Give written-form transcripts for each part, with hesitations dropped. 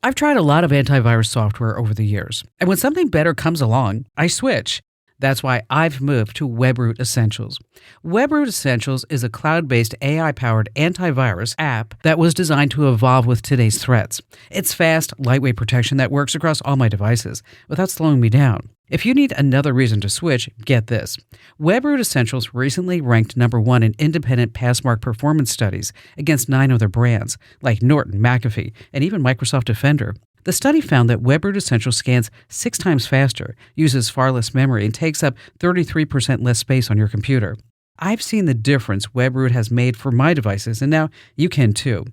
I've tried a lot of antivirus software over the years, and when something better comes along, I switch. That's why I've moved to WebRoot Essentials. WebRoot Essentials is a cloud-based AI-powered antivirus app that was designed to evolve with today's threats. It's fast, lightweight protection that works across all my devices without slowing me down. If you need another reason to switch, get this. WebRoot Essentials recently ranked #1 in independent Passmark performance studies against 9 other brands, like Norton, McAfee, and even Microsoft Defender. The study found that WebRoot Essentials scans 6 times faster, uses far less memory, and takes up 33% less space on your computer. I've seen the difference WebRoot has made for my devices, and now you can too.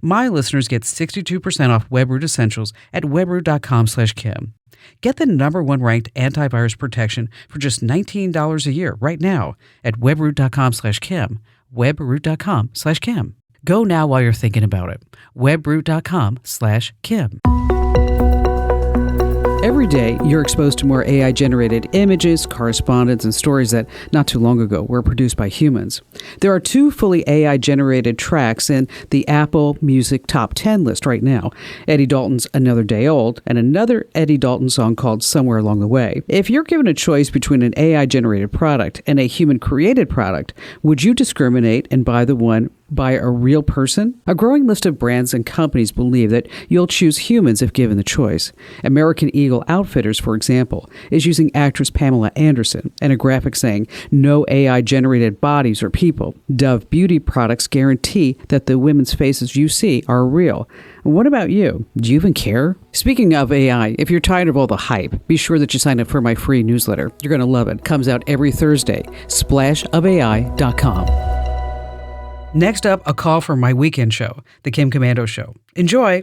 My listeners get 62% off WebRoot Essentials at webroot.com/Kim. Get the #1 ranked antivirus protection for just $19 a year right now at webroot.com/Kim. webroot.com/Kim. Go now while you're thinking about it. webroot.com/Kim. Every day, you're exposed to more AI-generated images, correspondence, and stories that not too long ago were produced by humans. There are 2 fully AI-generated tracks in the Apple Music Top 10 list right now. Eddie Dalton's Another Day Old and another Eddie Dalton song called Somewhere Along the Way. If you're given a choice between an AI-generated product and a human-created product, would you discriminate and buy the one by a real person? A growing list of brands and companies believe that you'll choose humans if given the choice. American Eagle Outfitters, for example, is using actress Pamela Anderson and a graphic saying, "No AI-generated bodies or people." Dove Beauty products guarantee that the women's faces you see are real. What about you? Do you even care? Speaking of AI, if you're tired of all the hype, be sure that you sign up for my free newsletter. You're going to love it. Comes out every Thursday. SplashofAI.com. Next up, a call from my weekend show, The Kim Komando Show. Enjoy!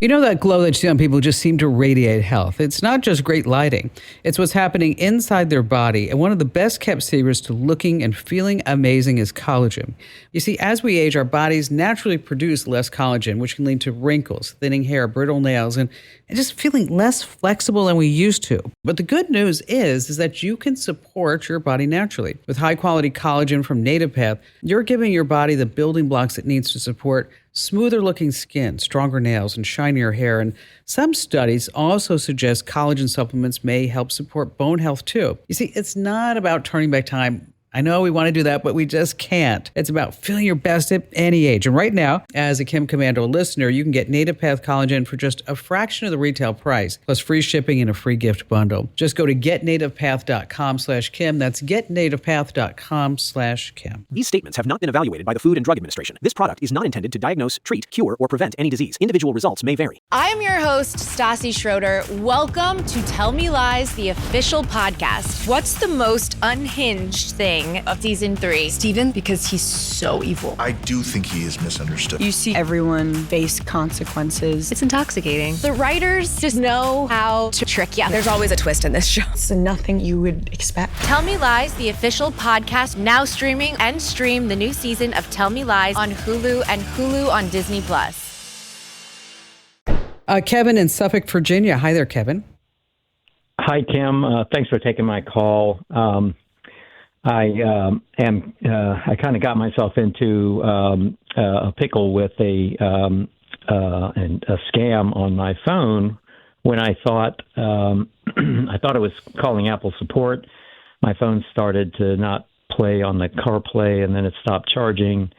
You know that glow that you see on people just seem to radiate health. It's not just great lighting. It's what's happening inside their body. And one of the best kept secrets to looking and feeling amazing is collagen. You see, as we age, our bodies naturally produce less collagen, which can lead to wrinkles, thinning hair, brittle nails, and just feeling less flexible than we used to. But the good news is that you can support your body naturally. With high-quality collagen from Native Path, you're giving your body the building blocks it needs to support smoother looking skin, stronger nails, and shinier hair. And some studies also suggest collagen supplements may help support bone health too. You see, it's not about turning back time. I know we want to do that, but we just can't. It's about feeling your best at any age. And right now, as a Kim Komando listener, you can get Native Path Collagen for just a fraction of the retail price, plus free shipping and a free gift bundle. Just go to getnativepath.com/Kim. That's getnativepath.com/Kim. These statements have not been evaluated by the Food and Drug Administration. This product is not intended to diagnose, treat, cure, or prevent any disease. Individual results may vary. I'm your host, Stassi Schroeder. Welcome to Tell Me Lies, the official podcast. What's the most unhinged thing of season 3? Steven, because he's so evil. I do think he is misunderstood. You see everyone face consequences. It's intoxicating. The writers just know how to trick you. There's always a twist in this show. It's nothing you would expect. Tell Me Lies, the official podcast, now streaming, and stream the new season of Tell Me Lies on Hulu and Hulu on Disney+. Kevin in Suffolk, Virginia. Hi there, Kevin. Hi, Kim. Thanks for taking my call. I kind of got myself into a pickle with a scam on my phone when I thought it was calling Apple support. My phone started to not play on the CarPlay, and then it stopped charging.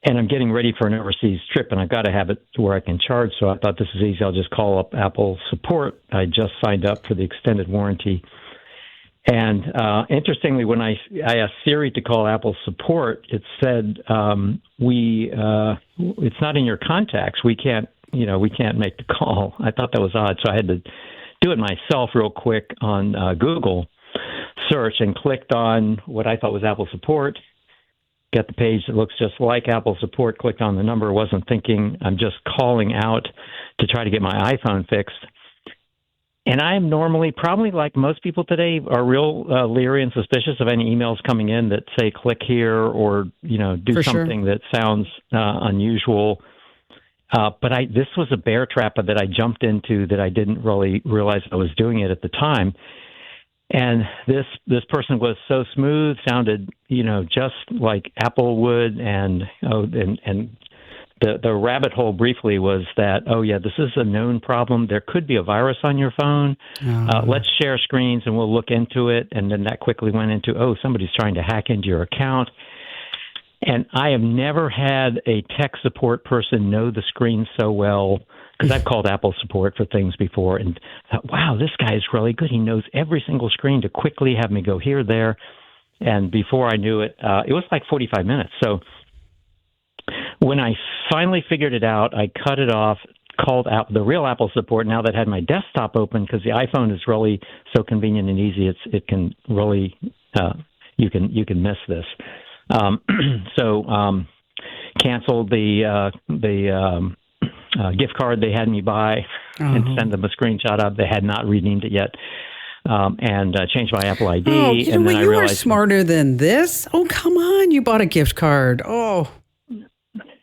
And I'm getting ready for an overseas trip, and I've got to have it to where I can charge. So I thought, this is easy. I'll just call up Apple support. I just signed up for the extended warranty. And interestingly, when I asked Siri to call Apple support, it said, it's not in your contacts. We can't make the call. I thought that was odd. So I had to do it myself real quick on Google search and clicked on what I thought was Apple support. Got the page that looks just like Apple support, clicked on the number, wasn't thinking. I'm just calling out to try to get my iPhone fixed. And I am normally, probably like most people today, are real leery and suspicious of any emails coming in that say click here or, do something that sounds unusual. But this was a bear trap that I jumped into that I didn't really realize I was doing it at the time. And this person was so smooth, sounded, just like Apple would, and the rabbit hole briefly was that, oh, yeah, this is a known problem. There could be a virus on your phone. Let's share screens and we'll look into it. And then that quickly went into, oh, somebody's trying to hack into your account. And I have never had a tech support person know the screen so well, because I've called Apple support for things before and thought, wow, this guy is really good. He knows every single screen to quickly have me go here, there. And before I knew it, it was like 45 minutes. So when I finally figured it out, I cut it off, called out the real Apple support now that I had my desktop open, because the iPhone is really so convenient and easy. It can really, you can miss this. So canceled the gift card they had me buy and send them a screenshot of. They had not redeemed it yet. And changed my Apple ID. Oh, you know and what? then I You realized, are smarter than this. Oh, come on. You bought a gift card. Oh.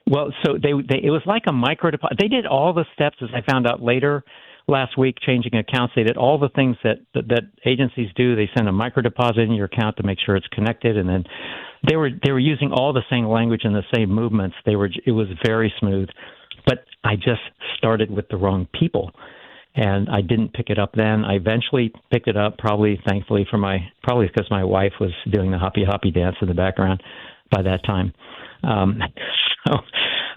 well, so they it was like a micro deposit. They did all the steps, as I found out later last week, changing accounts. They did all the things that agencies do. They send a micro deposit in your account to make sure it's connected, and then they were using all the same language and the same movements. It was very smooth, but I just started with the wrong people. And I didn't pick it up then. I eventually picked it up, thankfully, probably because my wife was doing the hoppy hoppy dance in the background by that time.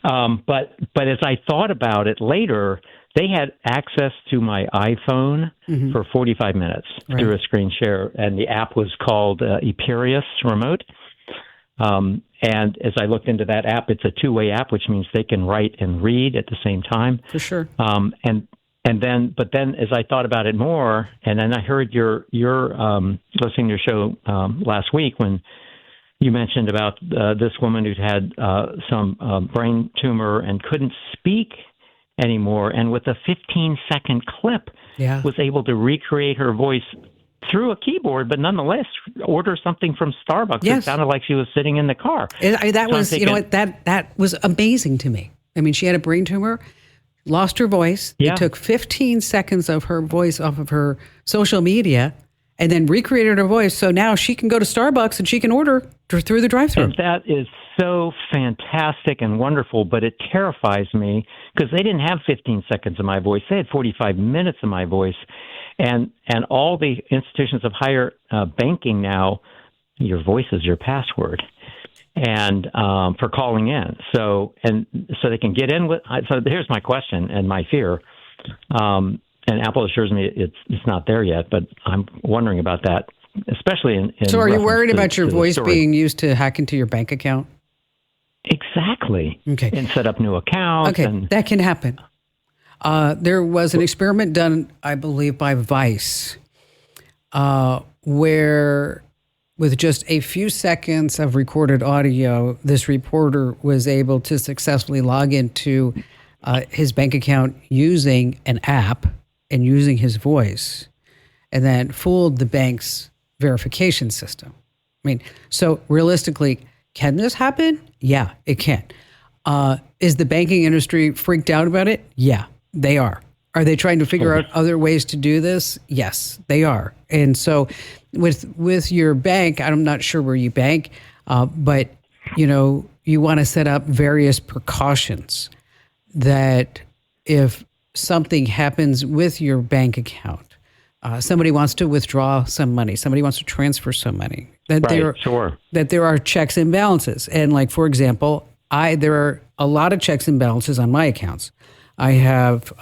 But as I thought about it later, they had access to my iPhone for 45 minutes through a screen share, and the app was called Epirius Remote. And as I looked into that app, it's a two-way app, which means they can write and read at the same time. For sure. But then, as I thought about it more, and then I heard your listening to your show last week when you mentioned about this woman who'd had some brain tumor and couldn't speak anymore, and with a 15-second clip, was able to recreate her voice through a keyboard, but nonetheless order something from Starbucks. It sounded like she was sitting in the car. That was amazing to me. I mean, she had a brain tumor. Lost her voice. Yeah. It took 15 seconds of her voice off of her social media and then recreated her voice. So now she can go to Starbucks and she can order through the drive-thru. And that is so fantastic and wonderful, but it terrifies me because they didn't have 15 seconds of my voice. They had 45 minutes of my voice. And all the institutions of higher banking now, your voice is your password. And for calling in, so they can get in with. So here's my question and my fear, and Apple assures me it's not there yet, but I'm wondering about that, especially in. So, are you worried about your voice being used to hack into your bank account? Exactly. Okay. And set up new accounts. Okay, that can happen. There was an experiment done, I believe, by Vice, where, with just a few seconds of recorded audio, this reporter was able to successfully log into his bank account using an app and using his voice, and then fooled the bank's verification system. I mean, so realistically, can this happen? Yeah, it can. Is the banking industry freaked out about it? Yeah, they are. Are they trying to figure out other ways to do this? Yes, they are. And so with your bank, I'm not sure where you bank, but you want to set up various precautions that if something happens with your bank account, somebody wants to withdraw some money, somebody wants to transfer some money, that there are checks and balances. And like, for example, there are a lot of checks and balances on my accounts. I have,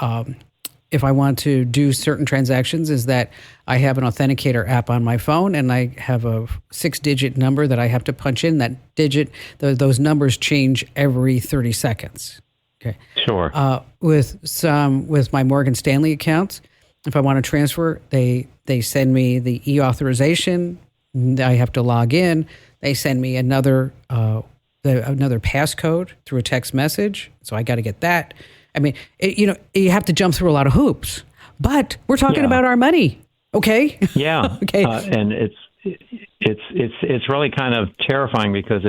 if I want to do certain transactions, is that I have an authenticator app on my phone, and I have a 6-digit number that I have to punch in. That digit, those numbers change every 30 seconds. Okay. Sure. With my Morgan Stanley accounts, if I want to transfer, they send me the e-authorization. I have to log in. They send me another passcode through a text message. So I got to get that. I mean, you have to jump through a lot of hoops, but we're talking about our money. Okay. Yeah. Okay. And it's really kind of terrifying because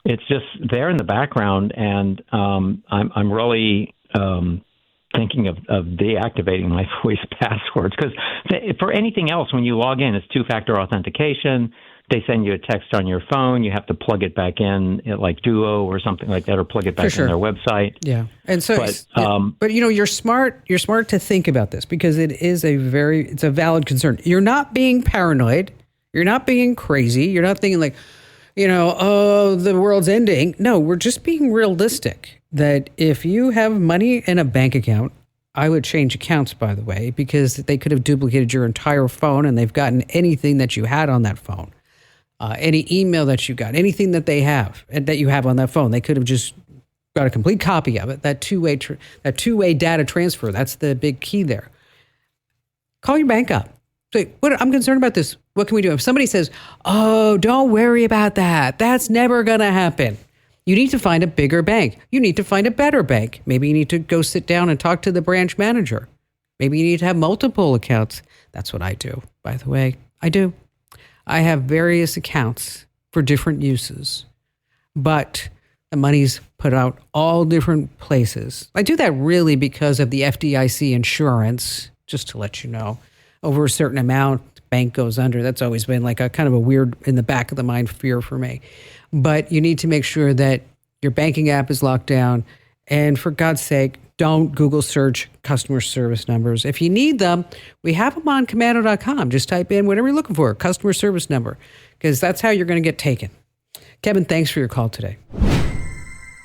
it's just there in the background, and I'm really thinking of deactivating my voice passwords, because for anything else, when you log in, it's 2-factor authentication. they send you a text on your phone. You have to plug it back in, like Duo or something like that, or plug it back in their website. Yeah, and so, but you're smart. You're smart to think about this because it's a valid concern. You're not being paranoid. You're not being crazy. You're not thinking like, oh, the world's ending. No, we're just being realistic. That if you have money in a bank account, I would change accounts, by the way, because they could have duplicated your entire phone and they've gotten anything that you had on that phone. Any email that you got, anything that they have and that you have on that phone, they could have just got a complete copy of it. That two-way data transfer, that's the big key there. Call your bank up. Say, I'm concerned about this. What can we do? If somebody says, oh, don't worry about that. That's never going to happen. You need to find a bigger bank. You need to find a better bank. Maybe you need to go sit down and talk to the branch manager. Maybe you need to have multiple accounts. That's what I do, by the way. I do. I have various accounts for different uses, but the money's put out all different places. I do that really because of the FDIC insurance, just to let you know. Over a certain amount, the bank goes under. That's always been like a kind of a weird, in the back of the mind, fear for me. But you need to make sure that your banking app is locked down. And for God's sake, don't Google search customer service numbers. If you need them, we have them on commando.com. Just type in whatever you're looking for, customer service number, because that's how you're going to get taken. Kevin, thanks for your call today.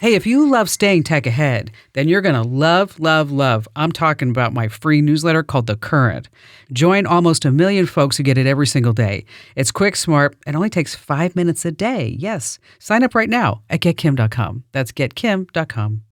Hey, if you love staying tech ahead, then you're going to love. I'm talking about my free newsletter called The Current. Join almost 1 million folks who get it every single day. It's quick, smart, and only takes 5 minutes a day. Yes. Sign up right now at getkim.com. That's getkim.com.